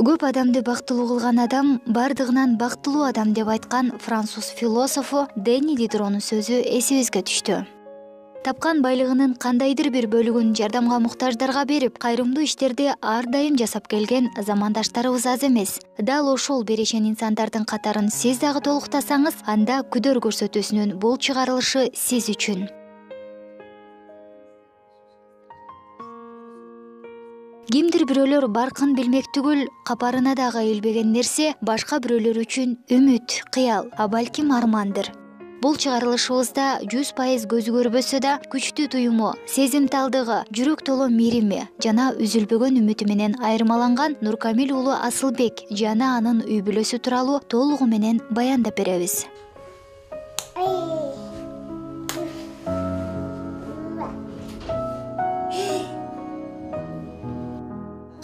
Көп адамды бактылуу кылган адам бардыгынан бактылуу адам деп айткан француз философу Дени Дидронун сөзү эсибизге түштү. Тапкан байлыгынын кандайдыр бир бөлүгүн жардамга муктаждарга берип, кайрымдуу иштерди ар дайым жасап келген замандаштарыбыз аз эмес. Дал ошол берешен инсандардын катарын сиз дагы толуктасаңыз, анда күдөр көрсөтүүсүнүн бул чыгарылышы сиз үчүн. Кимдир бирөөлөр баркын билмек түгүл, капарына дагы илбеген нерсе башка бирөөлөр үчүн үмүт, кыял, а балким армандыр. Бул чыгарылышыбызда 100% көзү көрбөсө да күчтүү туюму, сезимталдыгы, жүрөк толо мирими жана үзүлбөгөн үмүтү менен айырмаланган Нуркамил уулу Асылбек жана анын үй бүлөсү тууралуу толугу менен баяндап беребиз.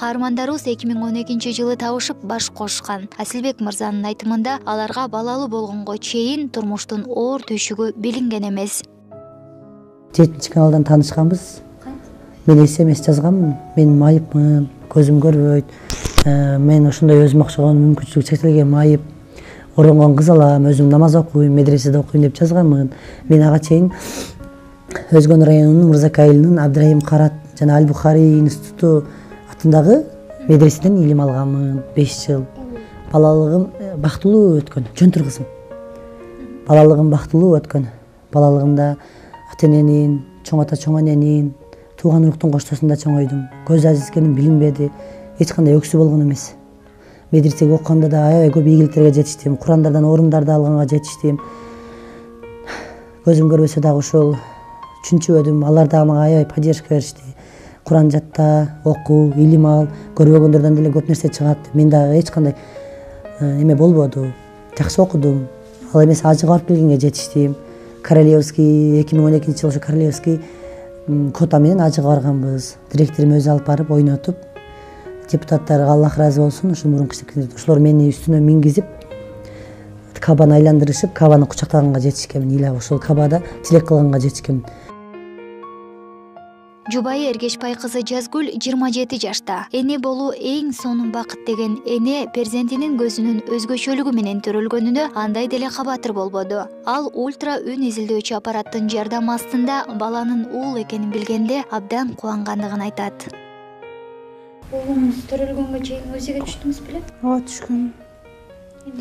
Каармандарыбыз 2012-жылы табышып баш кошкан. Асылбек мырзанын айтымында аларга балалуу болгонго чейин турмуштун оор түйшүгү билинген эмес. 7-каналдан таанышканбыз. Мен SMS жазганмын. Мен майыпмын, көзүм көрбөйт. Мен ошондой өзүмө окшогон мүмкүнчүлүгү чектелген майып. Оронгон кыз алам, өзүм намаз окуйм, медреседе окуйм деп жазганмын. Мен ага чейин Өзгөн районунун Мырзака айылынын Абдрайым Карат жана Аль-Бухари институту атындагы медреседен илим алганмын 5 жыл. Балалыгым бактылуу өткөн, жөнтүр кызым. Балалыгым бактылуу өткөн. Балалыгымда ата-эненин, чоң ата, чоң эненин, тууган уруктун коштосунда чоңойдум. Көз азиз экеним билинбеди, эч кандай өксү болгон эмес. Медресеге окуганда да аябай көп ийгиликтерге жетиштим, Курандардан орумдарды алганга жетиштим. Көзүм көрбөсө дагы ошол чүнчүбөдүм, алар да мага аябай поддержка беришти. Куран жатта, оку, илим ал, көрбөгөндөрдөн деле көп нерсе чыгат. Мен дагы эч кандай эме болбоду. Жакшы окудум. Ал эмес ажыга барып келгенге жетиштим. Королевский 2012-жылы ошо Королевский кота менен ажыга барганбыз. Директорум өзү алып барып ойнотуп, депутаттарга Аллах ыраазы болсун, ушу мурунку ошолор мени үстүнө мингизип, Кабаны айландырышып, Кабаны кучактаганга жетишкенмин. Ила ошол Кабада тилек кылганга жетишкенмин. Жубайы Эргешбай кызы Жазгүл 27 жашта. Эне болуу эң сонун бакыт деген эне перзентинин көзүнүн өзгөчөлүгү менен төрөлгөнүнө андай деле кабатыр болбоду. Ал ультра үн изилдөөчү аппараттын жардамы астында баланын уул экенин билгенде абдан кубангандыгын айтат. Уулуңуз төрөлгөнгө чейин өзүгө түштүңүз беле? Ооба, түшкөм.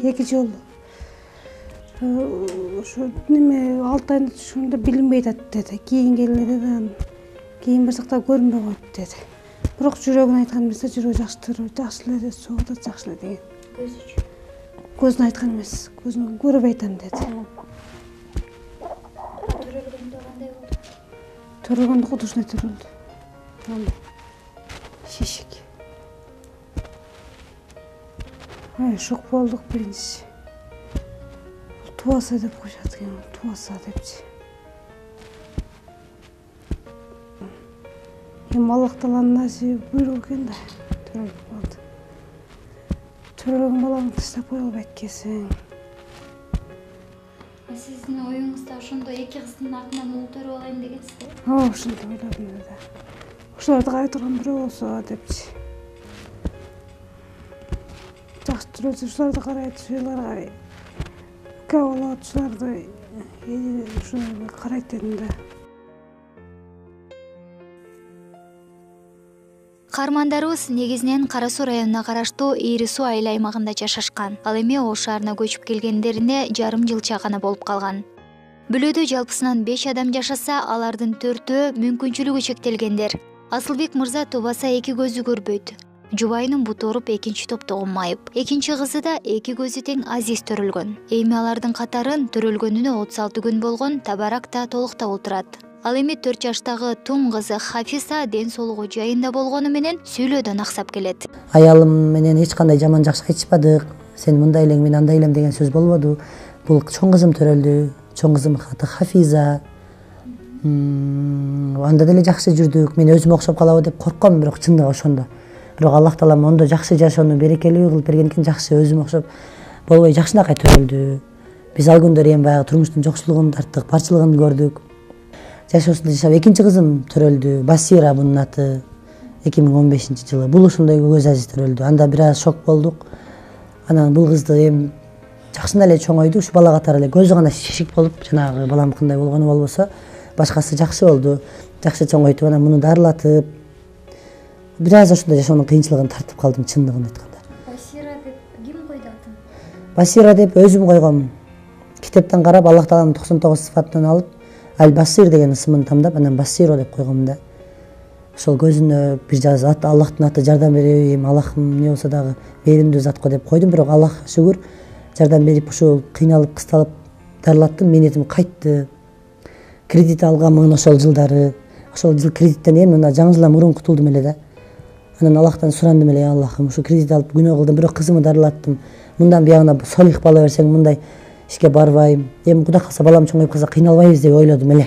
2 жолу. Ошо неме 6 айында түшкөндө билинбей атат деди. Кийин келди да кийин бир жакта көрүнбөй койду деди. Бирок жүрөгүн айткан эмес, жүрөгү жакшы эле, согуп атат, жакшы эле деген. Көзүчү. Көзүн айткан эмес, көзүн көрүп айтам деди. Төрөлгөндө кандай болду? Төрөлгөндө кудушунай төрөлдү. Шишик. Шок болдук биринчи. Туаса деп коюшат экен, туаса депчи. Аллах тааланын насиби буйрук экен да, төрөлүп калды. Төрөлгөн баланы таштап кое албайт экенсиң. Сиздин оюңузда ошондой 2 кыздын артынан уул төрөп алайын дегенсиз да? Ооба, ошондой ойлодум да. Ошолорду карай турган бирөө болсо депчи. Жакшы төрөлсө ошолорду карайт, ошолорго болот, ошолорду карайт дедим да. Каармандарыбыз негизинен Кара Суу районуна караштуу Ири Суу айыл аймагында жашашкан. Ал эми Ош шаарына көчүп келгендерине жарым жылча гана болуп калган. Бүлөдө жалпысынан 5 адам жашаса, алардын 4-өө мүмкүнчүлүгү чектелгендер. Асылбек мырза тубаса 2 көзү көрбөйт. Жубайынын буту ооруп 2-чи топтогу майып. 2-чи кызы да 2 көзү тең азиз төрөлгөн. Эми алардын катарын төрөлгөнүнө 36 күн болгон Табарак да толуктап отурат. Ал эми 4 жаштагы тум кызы Хафиза ден соолугу жайында болгону менен сүйлөөдөн аксап келет. Аялым менен эч кандай жаман жакшы айтышпадык. Сен мындай элең, мен андай элем деген сөз болбоду. Бул чоң кызым төрөлдү. Чоң кызым Хафиза. Анда деле жакшы жүрдүк. Мен өзүмө окшоп калабы деп коркком, бирок чындыгы ошондо. Бирок Аллах Таала мондо жакшы жашоону берекелүү кылып берген экен, жакшы өзүмө окшоп болбой жакшынакай төрөлдү. Биз ал күндөрү эми баягы турмуштун жокчулугун тарттык, барчылыгын көрдүк. Жашоосунда жашап 2-чи кызым төрөлдү. Басира бунун аты. 2015-жылы. Бул ушундай көз азиздер өлдү. Анда бир аз шок болдук. Анан бул кызды эми жакшында эле чоңойду, ушу бала катары эле көзү гана шишик болуп, жанагы баламкындай болгону болбосо, башкасы жакшы болду. Жакшы чоңойтуп, анан муну дарылатып, бир аз ошондой жашоонун кыйынчылыгын тартып калдым, чындыгын айтканда. Басира деп ким койду атын? Басира деп өзүм койгом. Китептен карап, Аллах Тааланын 99 сыфатын алып, Аль-Басир деген ысымын тамдап, анан Басиро деп койгом да. Ошол көзүнө бир жаз Аллахтын аты жардам берейин, Аллахым эмне болсо дагы мээримдүү зат го деп койдум, бирок Аллах шүгүр жардам берип ушул кыйналып, кысталып дарылаттым, мээнетим кайтты. Кредит алганмын ошол жылдары. Ошол жыл кредиттен эми мына жаңы жылдан мурун кутулдум эле да. Анан Аллахтан сурандым эле, Аллахым, ушу кредит алып күнөө кылдым, бирок кызымы дарылаттым. Мындан биягына солих бала берсең, мындай ишке барбайм. Эми Кудай калса балам чоңоюп калса кыйналбайбыз деп ойлодум эле.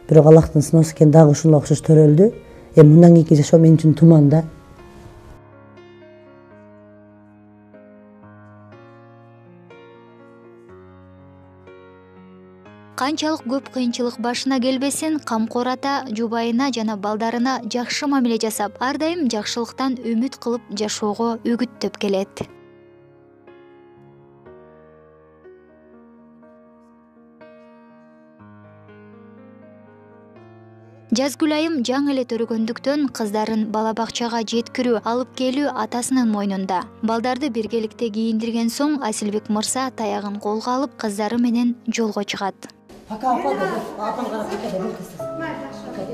Бирок Аллахтын сыноосу экен, дагы ушунга окшош төрөлдү. Эми мындан кийинки жашоо мен үчүн туман да. Канчалык көп кыйынчылык башына келбесин, камкор ата жубайына жана балдарына жакшы мамиле жасап, ар дайым жакшылыктан үмүт кылып жашоого үгүттөп келет. Жазгүл айым жаңы эле төрөгөндүктөн кыздарын бала бакчага жеткирүү, алып келүү атасынын мойнунда. Балдарды биргеликте кийиндирген соң Асилбек мырза таягын колго алып кыздары менен жолго чыгат. Пока апа да, апам карап кетет, бул кыз.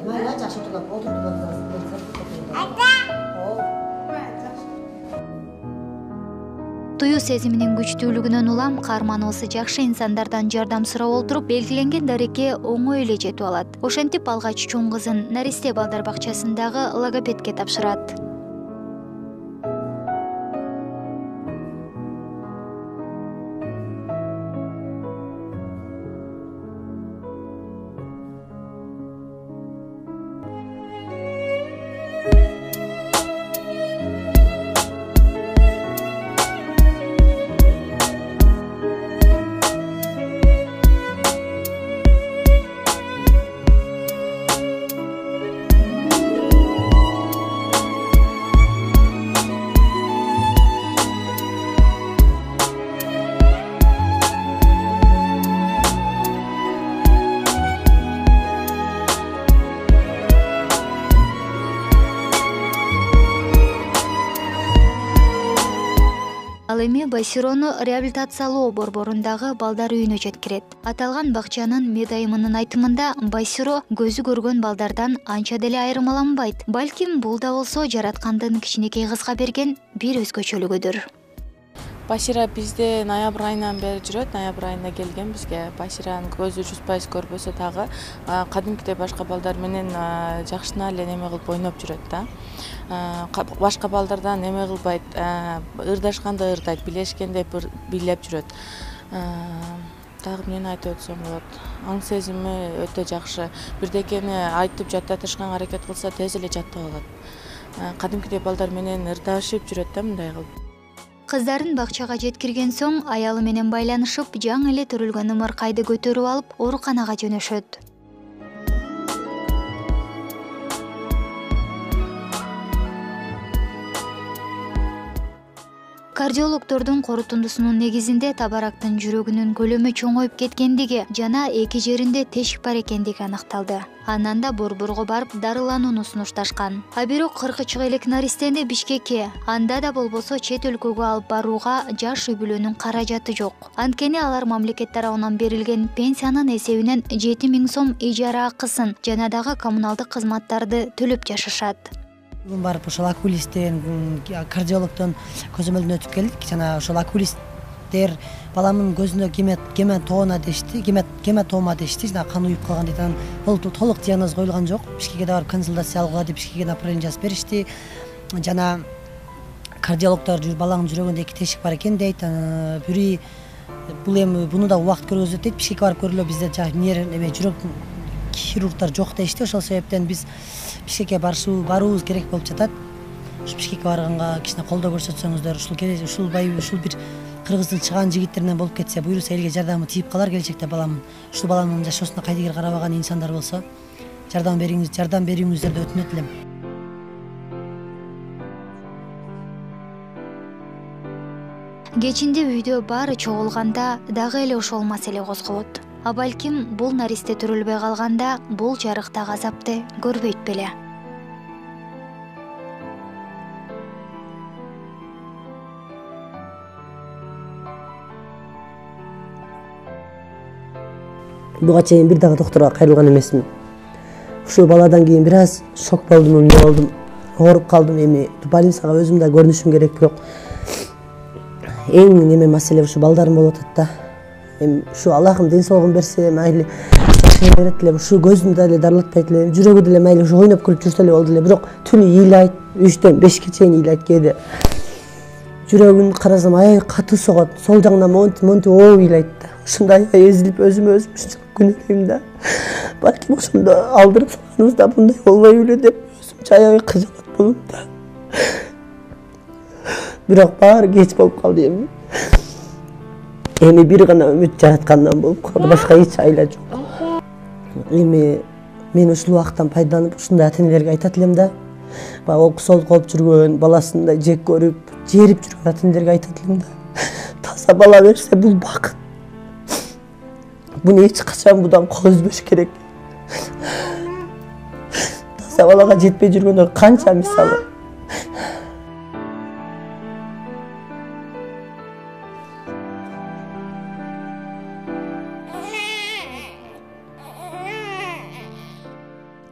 Майра жакшы турап Тую сезиминин күчтүүлүгүнөн улам каарманыбыз жакшы инсандардан жардам сурап олтуруп, белгиленген дарекке оңой эле жетип алат. Ошентип алгач чоң кызын Наристе балдар бакчасындагы логопедке тапшырат. Ал эми Басирону реабилитациялоо борборундагы балдар үйүнө жеткирет. Аталган бакчанын медайымынын айтымында Басиро көзү көргөн балдардан анча деле айырмаланбайт. Балким бул да болсо жараткандын кичинекей кызга берген бир өзгөчөлүгүдүр. Басира бизде ноябрь айынан бери жүрөт. Ноябрь айында келген бизге. Басиранын көзү 100% көрбөсө дагы кадимкидей башка балдар менен жакшына эле неме кылып ойноп жүрөт да. Башка балдардан неме кылбайт, ырдашканда ырдайт, билешкенде бийлеп жүрөт. Дагы эмнени айтып өтсөм болот? Аң сезими өтө жакшы. Бирдекени айтып жаттатышкан аракет кылса тез эле жаттап алат. Кадимкидей балдар менен ырдашып жүрөт да мындай кылып. Кыздарын бакчага жеткирген соң аялы менен байланышып, жаңы эле төрөлгөн ымыркайды көтөрүп алып, ооруканага жөнөшөт. Кардиологдордун корутундусунун негизинде табарактын жүрөгүнүн көлөмү чоңоюп кеткендиги жана эки жеринде тешик бар экендиги аныкталды. Андан да борборго барып дарыланууну сунушташкан. А бирок 40 чыга элек Наристени Бишкекке, анда да болбосо чет өлкөгө алып барууга жаш үй бүлөнүн каражаты жок. Анткени алар мамлекет тарабынан берилген пенсиянын эсебинен 7000 сом ижара акысын жана дагы коммуналдык кызматтарды төлөп жашашат. Бүгүн барып ошол окулисттен, кардиологдон көзөмөлдөн өтүп келдик. Жана ошол окулисттер баламдын көзүнө гематома дешти, жана кан уюп калган дейт. Бул толук диагноз коюлган жок. Бишкекке да барып консультация алууга деп Бишкекке направление жазып беришти. Жана кардиологдор балаңдын жүрөгүндө 2 тешик бар экен дейт. Бири бул эми буну да убакыт көргөзөт дейт. Бишкекке барып көрүлө, бизде жүрөк хирургдар жок дешти. Ошол себептен биз Бишкекке баруубуз керек болуп жатат. Ушу Бишкекке барганга кичине колдоо көрсөтсөңүздөр, ушул бир кыргыздын чыгаан жигиттеринен болуп кетсе, буюрса элге жардамы тиип калар келечекте баламдын жашоосуна кайдыгер карабаган инсандар болсо, жардам берүүңүздөрдү өтүнөт элем. Кечинде үйдө баары чогулганда дагы эле ошол маселе козголот. А балким бул наристе төрөлбөй калганда бул жарыктагы азапты көрбөйт беле. Буга чейин бир дагы доктурга кайрылган эмесмин. Ушул баладан кийин бир аз шок болдум, эмне болдум, ооруп калдым. Эми больницага өзүм да көрүнүшүм керек, бирок эң неме маселе ушу балдарым болуп атат да. Эми ушу Аллахым ден соолугун берсе, майли жакшы берет эле, ушу көзүн деле дарылатпайт эле, жүрөгү деле майли ушу ойноп күлүп жүрсө эле болду эле. Бирок түнү ыйлайт, 3-төн 5ке чейин ыйлайт кээде. Жүрөгүн карасам аябай катуу согот, сол жагынан монтип ооп ыйлайт да. Ушундай эзилип өзүмө өзүм күнөөлөйм да. Балким ошондо алдырып салганыбызда мындай болбой беле деп өзүмчө аябай кыжалат болом да. Бирок баары кеч болуп калды эми. Эми бир гана үмүт жараткандан болуп калды, башка эч айла жок. Эми мен ушул убакыттан пайдаланып ушундай ата-энелерге айтат элем да. Баягы окусол кылып жүргөн, баласындай жек көрүп, жерип жүргөн ата-энелерге айтат элем да. Таза бала берсе бул бакыт. Буну эч качан будан кол үзбөш керек. Таза балага жетпей жүргөндөр канча мисалы.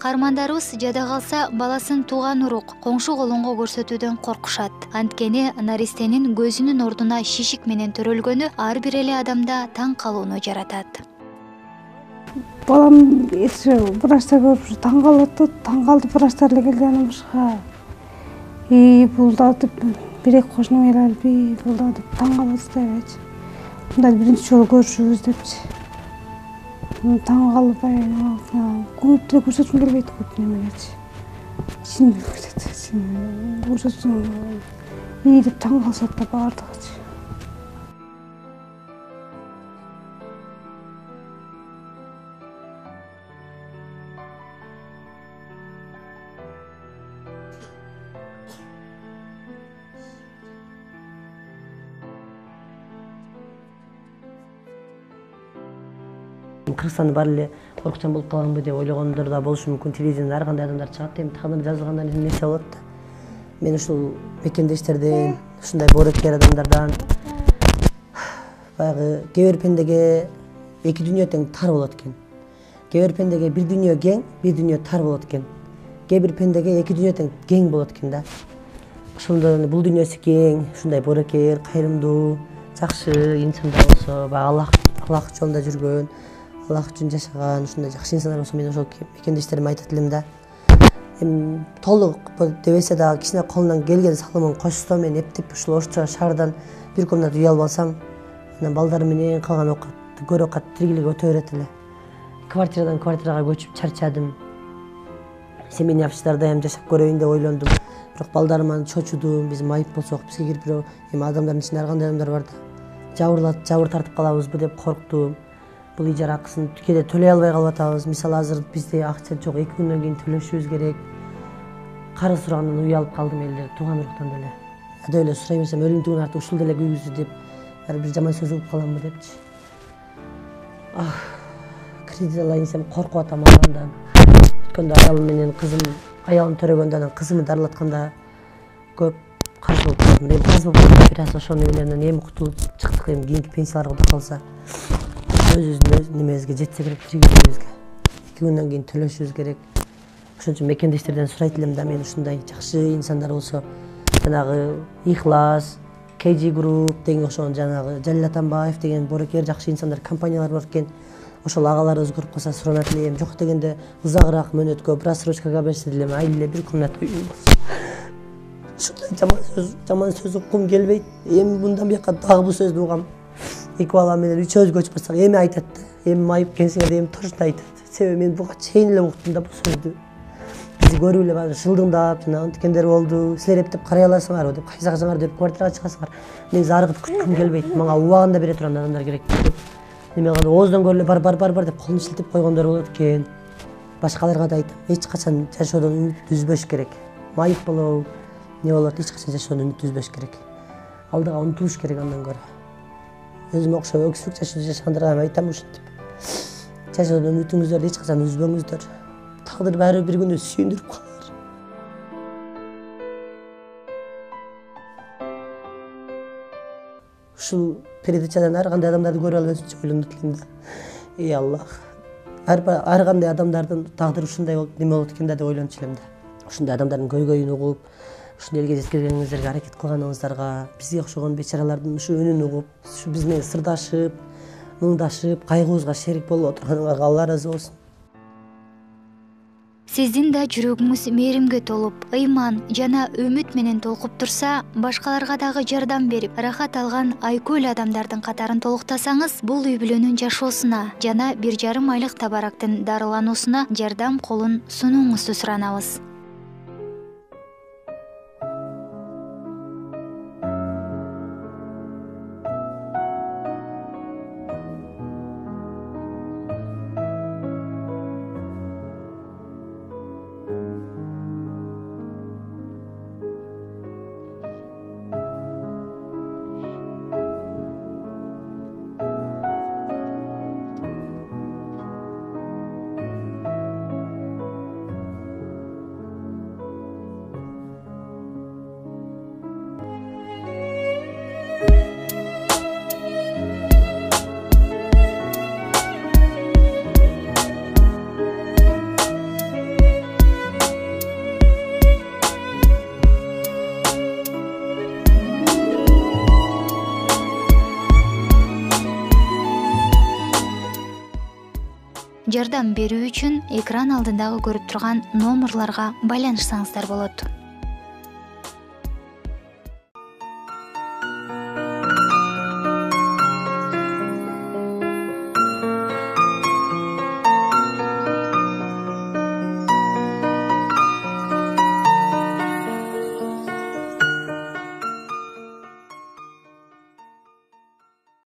Каармандарыбыз жада калса баласын тууган урук, коңшу колунга көрсөтүүдөн коркушат. Анткени наристенин көзүнүн ордуна шишик менен төрөлгөнү ар бир эле адамда таң калууну жаратат. Балам врачта көрүп таң калды, врачтар эле келди анан башка. Бул да деп бир-эки кошуна келип, бул да деп таң калып элечи. Мындай биринчи жолу көрүшүбүз депчи. Таң калып көп деле көрсөткүм келбейт, көп немелерчи. Ичим кетет, көрсөтсөң деп таң калышат да баардыгычы. Кыргызстанда бар эле коркучан болуп калганбы деп ойлогондор да болушу мүмкүн. Телевизордон ар кандай адамдар чыгат, эми тагдыр жазылгандан кийин нерсе болот да. Мен ушул мекендештерден, ушундай боорукер адамдардан баягы кээ бир пендеге эки дүйнө тең тар болот экен. Кээ бир пендеге бир дүйнө кең, бир дүйнө тар болот экен. Кээ бир пендеге эки дүйнө тең кең болот экен да. Ошондо бул дүйнөсү кең, ушундай боорукер, кайрымдуу, жакшы инсандар болсо, баягы Аллах жолунда жүргөн, Аллах үчүн жашаган ушундай жакшы инсандар болсо, мен ошол мекендештериме айтат элем да. Эми толук дебесе дагы кичине колунан келген салымын кошсо, мен эптеп ушул Ошчо шаардан бир комната үй алып алсам, анан балдарым менен калган оокатты көр оокат тиргилик өтө берет эле. Квартирадан квартирага көчүп чарчадым. Семейный жашап көрөйүн деп ойлондум. Бирок балдарыман чочудум, биз майып болсок, бизге кирип бирөө эми адамдардын ичинде ар кандай адамдар бар да. Жабыр тартып калабызбы деп корктум. Бул ижара акысын кээде төлөй албай калып атабыз. Мисалы азыр бизде акча жок, 2 күндөн кийин төлөшүбүз керек. Кары сурагандан үй алып калдым элдер, тууган уруктан деле. Ада эле сурай берсем, өлүмдүгүн арты ушул деле күйгүзү деп, бир жаман сөз угуп каламбы депчи. Кредит алайын десем коркуп атам алгандан. Өткөндө аялым менен кызым, аялым төрөгөндө анан кызымды дарылатканда көп каршы болуп калдым. Эми аз болуп бир аз ошонун эмелеринен эми кутулуп чыктык, эми кийинки пенсияларга да калса өзүбүздүн немебизге жетсе керек, тиргизүүбүзгө 2 күндөн кийин төлөшүбүз керек. Ошон үчүн мекендештерден сурайт элем да, мен ушундай жакшы инсандар болсо, жанагы Ихлас, KG Group деген ошон жанагы Жалил Атамбаев деген боорукер жакшы инсандар, компаниялар бар экен. Ошол агаларыбыз көрүп калса суранат элем, жок дегенде узагыраак мөөнөткө рассрочкага берсе деле айыл эле бир комната үйүм болсо. Ушундай жаман сөз уккум келбейт. Эми мындан бияка дагы бул сөздү угам. 2 бала менен 3 көчүп барсак, эми айтат да. Эми майып кеңсеңер эми точно айтат. Себеби мен буга чейин эле уктум да бул сөздү. Бизди көрүп эле баары шылдыңдап, жана антикендер болду. Силер эптеп карай аласыңарбы деп, кайсагасыңар деп квартирага чыгасыңар. Мен зарыгып күткүм келбейт. Мага убагында бере турган адамдар керек деп. Неме кылганда ооздон көрүлө бар деп колун шилтеп койгондор болот экен. Башкаларга да айтам, эч качан жашоодон үмүт үзбөш керек. Майып болобу, не болот, эч качан жашоодон үмүт үзбөш керек. алдыга умтулуш керек андан көрө. Өзүмө окшоп өксүк жашагандарға айтам ушинтип. Жашоодон үмүтүңүздөрдү эч качан үзбөңүздөр. Тагдыр баары бир күнү сүйүндүрүп калар. Ушул передачадан ар кандай адамдарды көрүп албасын ойлонуп элем да. Эй Аллах. Ар кандай адамдардын тагдыры ушундай болуп неме болот экен да деп ойлончу элем да. Ушундай адамдардын көйгөйүн угуп, ушул элге жеткиргениңиздерге аракет кылганыңыздарга, бизге окшогон бечаралардын ушу үнүн угуп, ушу биз менен сырдашып, муңдашып, кайгыбызга шерик болуп отурганыңарга Алла ыраазы болсун. Сиздин да жүрөгүңүз мээримге толуп, ыйман жана үмүт менен толкуп турса, башкаларга дагы жардам берип, рахат алган айкөл адамдардын катарын толуктасаңыз, бул үй бүлөнүн жашоосуна жана 1,5 айлык табарактын дарылануусуна жардам колун сунууңузду суранабыз. Жардам берүү үчүн экран алдындагы көрүп турган номерларга байланышсаңыздар болот.